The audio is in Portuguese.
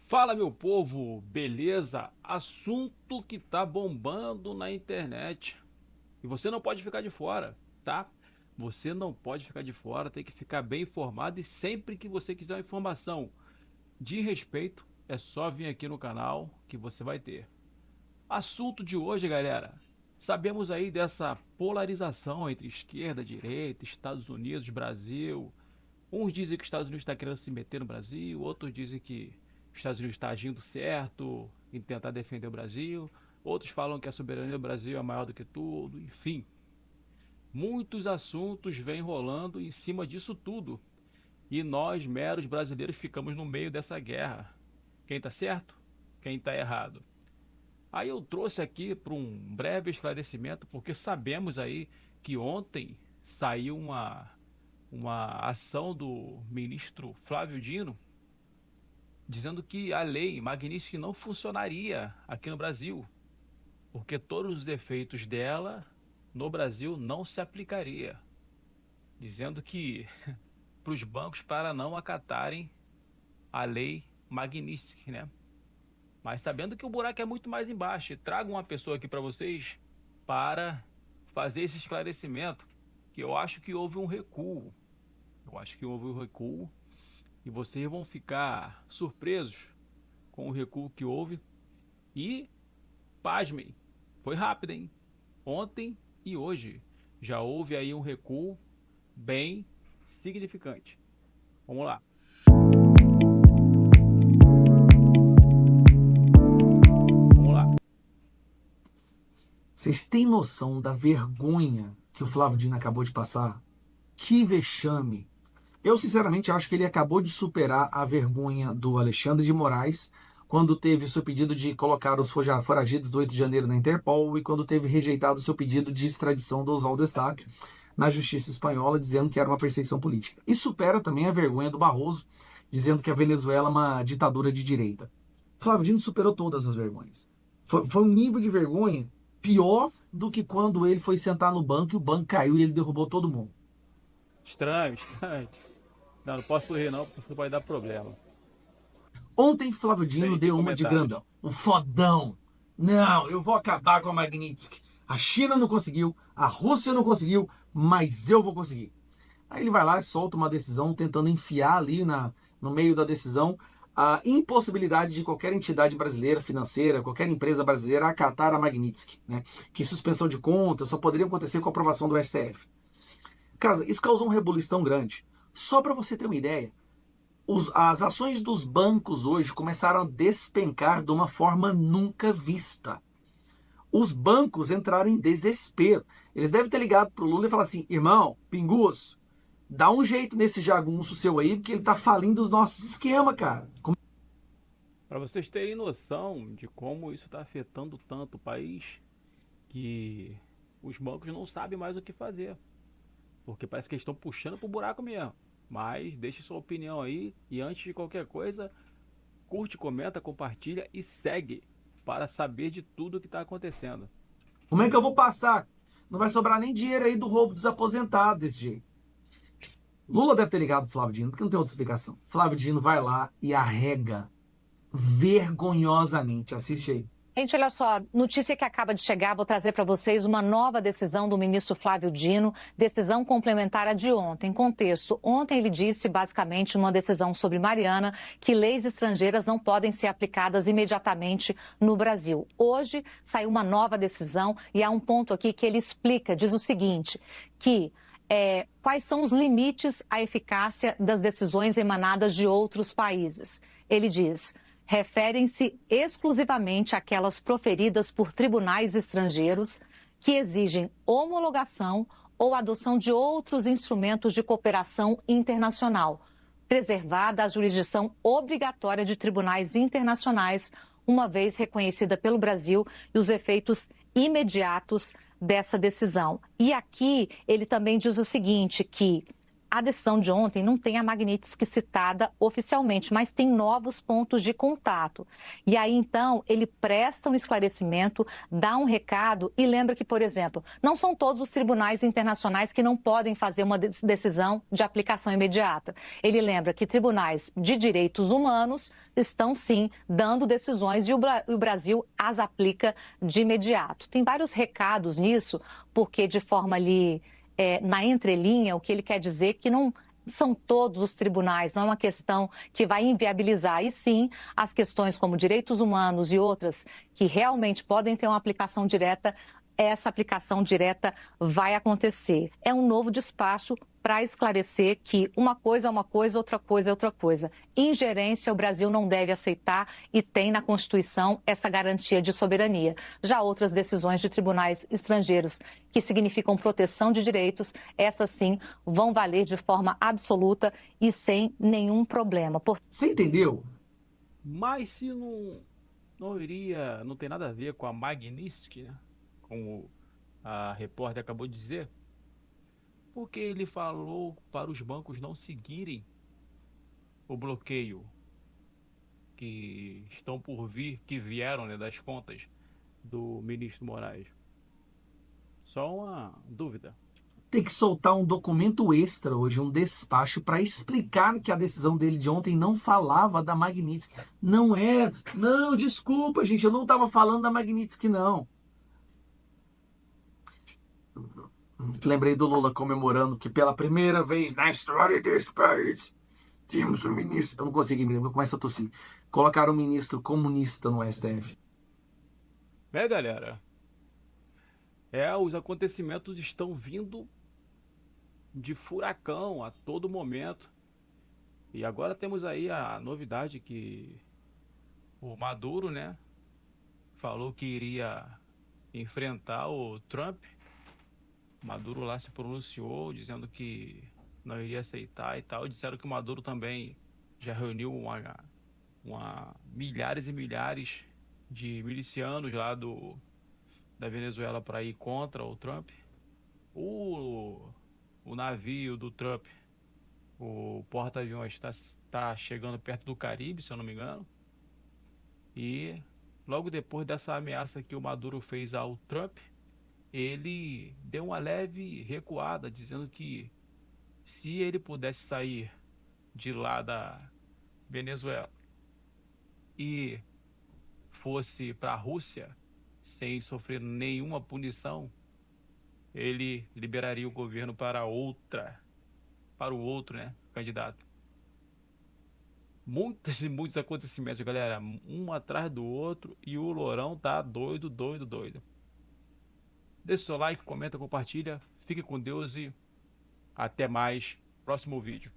Fala, meu povo, beleza? Assunto que tá bombando na internet. E você não pode ficar de fora, tá? Você não pode ficar de fora, tem que ficar bem informado e sempre que você quiser uma informação de respeito, é só vir aqui no canal que você vai ter. Assunto de hoje, galera. Sabemos aí dessa polarização entre esquerda, direita, Estados Unidos, Brasil. Uns dizem que os Estados Unidos está querendo se meter no Brasil, outros dizem que os Estados Unidos está agindo certo em tentar defender o Brasil, outros falam que a soberania do Brasil é maior do que tudo, enfim. Muitos assuntos vêm rolando em cima disso tudo. E nós, meros brasileiros, ficamos no meio dessa guerra. Quem está certo? Quem está errado? Aí eu trouxe aqui para um breve esclarecimento, porque sabemos aí que ontem saiu uma ação do ministro Flávio Dino dizendo que a lei Magnitsky não funcionaria aqui no Brasil, porque todos os efeitos dela no Brasil não se aplicaria, dizendo que para os bancos para não acatarem a lei Magnitsky, né? Mas sabendo que o buraco é muito mais embaixo, trago uma pessoa aqui para vocês para fazer esse esclarecimento, que eu acho que houve um recuo. Eu acho que houve um recuo e vocês vão ficar surpresos com o recuo que houve. E, pasmem, foi rápido, hein? Ontem e hoje já houve aí um recuo bem significante. Vamos lá. Vamos lá. Vocês têm noção da vergonha que o Flávio Dino acabou de passar? Que vexame! Eu, sinceramente, acho que ele acabou de superar a vergonha do Alexandre de Moraes quando teve o seu pedido de colocar os foragidos do 8 de janeiro na Interpol e quando teve rejeitado o seu pedido de extradição do Oswaldo Eustáquio na justiça espanhola, dizendo que era uma perseguição política. E supera também a vergonha do Barroso, dizendo que a Venezuela é uma ditadura de direita. Flávio Dino superou todas as vergonhas. Foi um nível de vergonha pior do que quando ele foi sentar no banco e o banco caiu e ele derrubou todo mundo. Estranho, estranho. Não posso rir não, porque isso pode dar problema. Ontem Flávio Dino Sem deu uma de comentários. grandão. O fodão. Não, eu vou acabar com a Magnitsky. A China não conseguiu, a Rússia não conseguiu, mas eu vou conseguir. Aí ele vai lá e solta uma decisão tentando enfiar ali no meio da decisão a impossibilidade de qualquer entidade brasileira, financeira, qualquer empresa brasileira acatar a Magnitsky, né? Que suspensão de contas só poderia acontecer com a aprovação do STF. Cara, isso causou um rebuliço tão grande. Só para você ter uma ideia, as ações dos bancos hoje começaram a despencar de uma forma nunca vista. Os bancos entraram em desespero. Eles devem ter ligado pro Lula e falar assim: irmão, pinguço, dá um jeito nesse jagunço seu aí, porque ele tá falindo os nossos esquemas, cara. Para vocês terem noção de como isso está afetando tanto o país, que os bancos não sabem mais o que fazer. Porque parece que eles estão puxando pro buraco mesmo. Mas deixe sua opinião aí. E antes de qualquer coisa, curte, comenta, compartilha e segue para saber de tudo que está acontecendo. Como é que eu vou passar? Não vai sobrar nem dinheiro aí do roubo dos aposentados desse jeito. Lula deve ter ligado pro Flávio Dino, porque não tem outra explicação. Flávio Dino vai lá e arrega vergonhosamente. Assiste aí. Gente, olha só, notícia que acaba de chegar, vou trazer para vocês uma nova decisão do ministro Flávio Dino, decisão complementar à de ontem. Contexto, ontem ele disse, basicamente, numa decisão sobre Mariana, que leis estrangeiras não podem ser aplicadas imediatamente no Brasil. Hoje saiu uma nova decisão e há um ponto aqui que ele explica, diz o seguinte, que quais são os limites à eficácia das decisões emanadas de outros países. Ele diz: referem-se exclusivamente àquelas proferidas por tribunais estrangeiros que exigem homologação ou adoção de outros instrumentos de cooperação internacional, preservada a jurisdição obrigatória de tribunais internacionais, uma vez reconhecida pelo Brasil, e os efeitos imediatos dessa decisão. E aqui ele também diz o seguinte, que A decisão de ontem não tem a Magnitsky citada oficialmente, mas tem novos pontos de contato. E aí, então, ele presta um esclarecimento, dá um recado e lembra que, por exemplo, não são todos os tribunais internacionais que não podem fazer uma decisão de aplicação imediata. Ele lembra que tribunais de direitos humanos estão, sim, dando decisões e o Brasil as aplica de imediato. Tem vários recados nisso, porque de forma ali... na entrelinha, o que ele quer dizer é que não são todos os tribunais, não é uma questão que vai inviabilizar, e sim as questões como direitos humanos e outras que realmente podem ter uma aplicação direta, essa aplicação direta vai acontecer. É um novo despacho para esclarecer que uma coisa é uma coisa, outra coisa é outra coisa. Ingerência o Brasil não deve aceitar e tem na Constituição essa garantia de soberania. Já outras decisões de tribunais estrangeiros que significam proteção de direitos, essas sim vão valer de forma absoluta e sem nenhum problema. Você entendeu? Mas se não tem nada a ver com a Magnitsky, né? Como a repórter acabou de dizer, porque ele falou para os bancos não seguirem o bloqueio que estão por vir, que vieram, né, das contas do ministro Moraes. Só uma dúvida. Tem que soltar um documento extra hoje, um despacho, para explicar que a decisão dele de ontem não falava da Magnitsky. Não é. Não, desculpa, gente, eu não estava falando da Magnitsky, não. Lembrei do Lula comemorando que pela primeira vez na história deste país tínhamos um ministro. Eu não consegui me lembrar, eu começo a tossir. Colocaram um ministro comunista no STF. Galera, os acontecimentos estão vindo de furacão a todo momento. E agora temos aí a novidade que o Maduro, né, falou que iria enfrentar o Trump. Maduro lá se pronunciou dizendo que não iria aceitar e tal. Disseram que o Maduro também já reuniu milhares e milhares de milicianos lá da Venezuela para ir contra o Trump. O navio do Trump, o porta-aviões, está chegando perto do Caribe, se eu não me engano. E logo depois dessa ameaça que o Maduro fez ao Trump, ele deu uma leve recuada, dizendo que se ele pudesse sair de lá da Venezuela e fosse para a Rússia sem sofrer nenhuma punição, ele liberaria o governo para o outro, né, candidato. Muitos e muitos acontecimentos, galera, um atrás do outro, e o Lourão tá doido. Deixe seu like, comenta, compartilha. Fique com Deus e até mais. Próximo vídeo.